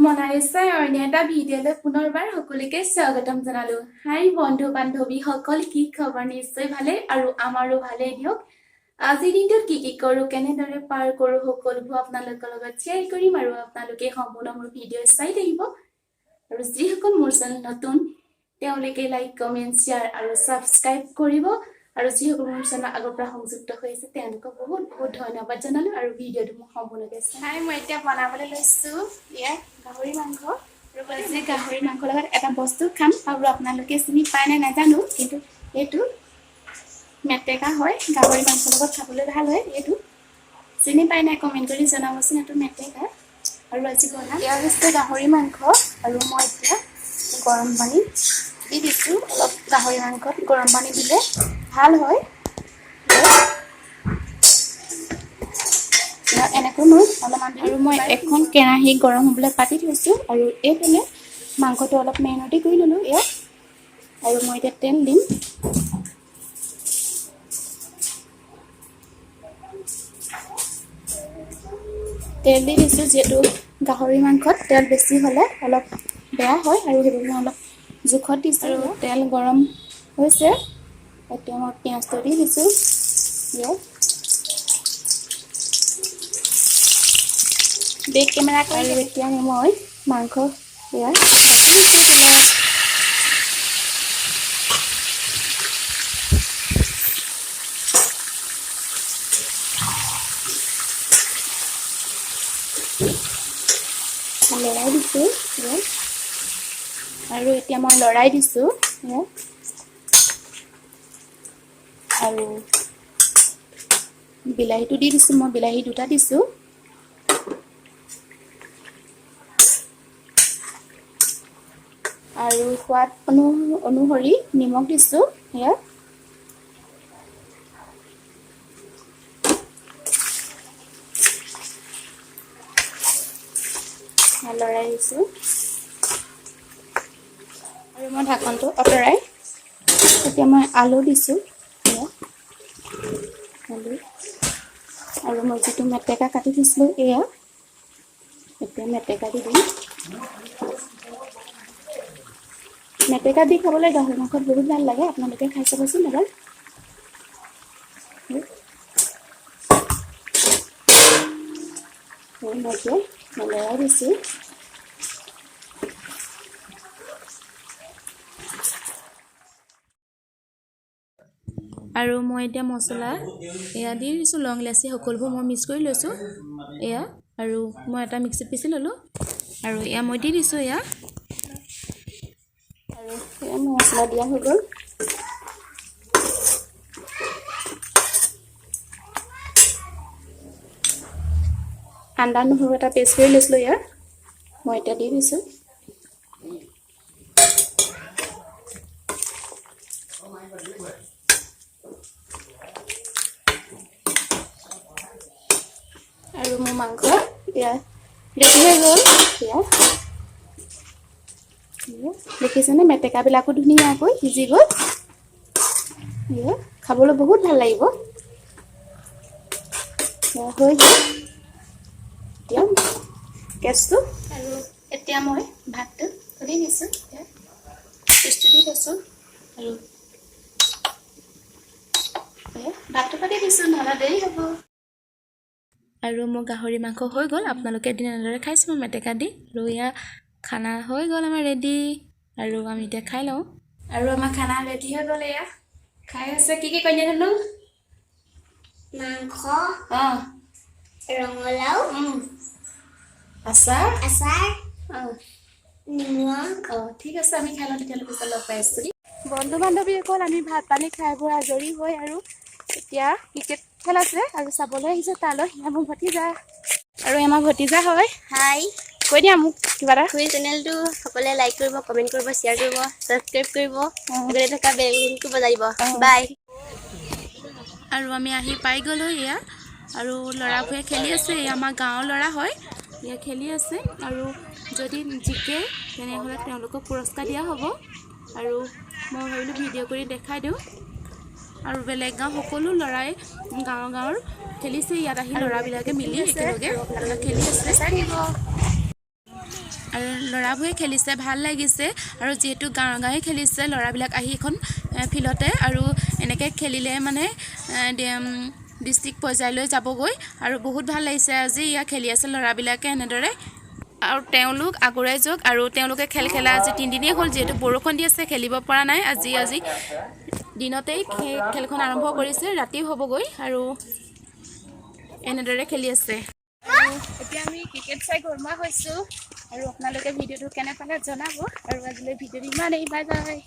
মনালিছাৰ অন্য এটা ভিডিঅ'লৈ পুনৰবাৰ সকলোকে স্বাগতম জনালো। হাই বন্ধু বান্ধৱীসকল, কি খবৰ? নিশ্চয় ভালে আৰু আমাৰো ভালেই দিয়ক। আজিৰ দিনটোত কি কৰো, কেনেদৰে পাৰ কৰো, সকলোবোৰ আপোনালোকৰ লগত শ্বেয়াৰ কৰিম আৰু আপোনালোকে সম্পূৰ্ণ মোৰ ভিডিঅ' চাই থাকিব। আৰু যিসকল মোৰ চেনেল নতুন তেওঁলোকে লাইক, কমেণ্ট, শ্বেয়াৰ আৰু ছাবস্ক্ৰাইব কৰিব। আৰু যিসকল মোৰ চেনেল আগৰ পৰা সংযুক্ত হৈ আছে তেওঁলোকক বহুত বহুত ধন্যবাদ জনালো আৰু ভিডিঅ'টো মোক সম্পূৰ্ণকৈ চাই। মই এতিয়া বনাবলৈ লৈছো গাহৰি মাংস। আজি গাহৰি মাংসৰ লগত এটা বস্তু খাম আৰু আপোনালোকে চিনি পায় নে নাজানো, কিন্তু এইটো মেটেকা হয়। গাহৰি মাংসৰ লগত খাবলৈ ভাল হয়। এইটো চিনি পায় নাই কমেণ্ট কৰি জনাবচোন। এইটো মেটেকা। আৰু আজি বনাম এয়া হৈছে গাহৰি মাংস আৰু মই এতিয়া গৰম পানী দি দিছো। অলপ গাহৰি মাংসত গৰম পানী দিলে ভাল হয়। এনেকৈ মই অলপমান আৰু মই এখন কেৰাহী গৰম হ'বলৈ পাতি থৈছো আৰু এইফালে মাংসটো অলপ মেৰিনেট কৰি ল'লো ইয়াত। আৰু মই এতিয়া তেল দিম। তেল দি দিছো, যিহেতু গাহৰি মাংসত তেল বেছি হ'লে অলপ বেয়া হয় আৰু সেইবাবে মই অলপ জোখত দিছো। আৰু তেল গৰম হৈছে, এতিয়া মই পিঁয়াজটো দি দিছো ইয়াত। বেক কেমেৰা কৰি এতিয়া মই মাংস ইয়াত লৰাই দিছো আৰু এতিয়া মই লৰাই দিছো আৰু বিলাহীটো দি দিছো। মই বিলাহী দুটা দিছো আৰু সোৱাদ অনুসৰি নিমখ দিছো ইয়াত। লৰাই দিছো আৰু মই ঢাকনটো আঁতৰাই এতিয়া মই আলু দিছো আলু আৰু মই যিটো মেটেকা কাটি থৈছিলো এয়া এতিয়া মেটেকা দি দিম। মেটেকা দি খাবলৈ গাহৰি মাংসত বহুত ভাল লাগে, আপোনালোকে খাই চাবচোন এবাৰ। মই লৰাই দিছো আৰু মই এতিয়া মছলা এয়া দি দিছো, লং ইলাচি সকলোবোৰ মই মিক্স কৰি লৈছো এয়া। আৰু মই এটা মিক্সিত পিচি ললো আৰু এয়া মই দি দিছো এয়া। আৰু এয়া মছলা দিয়া হৈ গ'ল। আদা নহৰু এটা পেষ্ট কৰি লৈছিলো ইয়াত, মই এতিয়া দি দিছো। আৰু মোৰ মাংস এতিয়া ৰেডি হৈ গ'ল। দেখিছেনে মেটেকাবিলাকো ধুনীয়াকৈ সিজি গ'ল। খাবলৈ বহুত ভাল লাগিব। হৈ গ'ল এতিয়া গেছটো। আৰু এতিয়া মই ভাতটো দি দিছোঁ, পেষ্টটো দি থৈছোঁ আৰু ভাতটো পাতি দিছোঁ, নহ'লে দেৰি হ'ব। আৰু মোৰ গাহৰি মাংস হৈ গ'ল। আপোনালোকে এদিন এনেদৰে খাইছোঁ মই মেটেকা দি। আৰু এয়া খানা হৈ গ'ল আমাৰ ৰেডি আৰু আমি এতিয়া খাই লওঁ। আৰু আমাৰ খানা ৰেডি হৈ গ'ল। এয়া খাই আছে। কি কইনা ধুনু? মাংস, ৰঙালাও, আচাৰ, নিমখ। ঠিক আছে, আমি খাই লওঁ তেতিয়াহ'লে, পিছত লগ পাই আছোঁ। বন্ধু বান্ধৱীসকল, আমি ভাত পানী খাই বৈ আজৰি হৈ আৰু এতিয়া ক্ৰিকেট খেল আছে আৰু চাবলৈ আহিছে তালৈ। মোৰ ভতিজা আৰু আমাৰ ভতিজা হয়। হাই, কৈ দিয়া মোক কিবা এটা। খুৰী চেনেলটো সকলোৱে লাইক কৰিব, কমেণ্ট কৰিব, শ্বেয়াৰ কৰিব, ছাবস্ক্ৰাইব কৰিব, লগতে থকা বেল আইকনটো বজাই দিব। বাই। আৰু আমি আহি পাই গ'লো এয়া। আৰু ল'ৰাবোৰে খেলি আছে। এয়া আমাৰ গাঁৱৰ ল'ৰা হয়, এয়া খেলি আছে। আৰু যদি জিকে তেনেহ'লে তেওঁলোকক পুৰস্কাৰ দিয়া হ'ব। আৰু মই ভাবিলোঁ ভিডিঅ' কৰি দেখাই দিওঁ। আৰু বেলেগ গাঁও সকলো ল'ৰাই গাঁৱৰ খেলিছে। ইয়াত আহি ল'ৰাবিলাকে মিলি একেলগে খেলি আছে। আৰু ল'ৰাবোৰে খেলিছে ভাল লাগিছে আৰু যেহেতু গাঁৱে খেলিছে ল'ৰাবিলাক আহি এখন ফিল্ডতে আৰু এনেকৈ খেলিলে মানে ডিষ্ট্ৰিক্ট পৰ্যায়লৈ যাবগৈ আৰু বহুত ভাল লাগিছে আজি ইয়াত খেলি আছে ল'ৰাবিলাকে এনেদৰে আৰু তেওঁলোক আগুৱাই যাওক আৰু তেওঁলোকে খেল খেলা আজি 3 দিনেই হ'ল যেহেতু বৰষুণ দি আছে খেলিব পৰা নাই আজি দিনতেই খেলখন আৰম্ভ কৰিছে ৰাতি হ'বগৈ আৰু এনেদৰে খেলি আছে এতিয়া আমি ক্ৰিকেট চাই গৰমা হৈছোঁ আৰু আপোনালোকে ভিডিঅ'টো কেনে পালে জনাব আৰু আজিলৈ ভিডিঅ'টো ইমানেই বাই বাই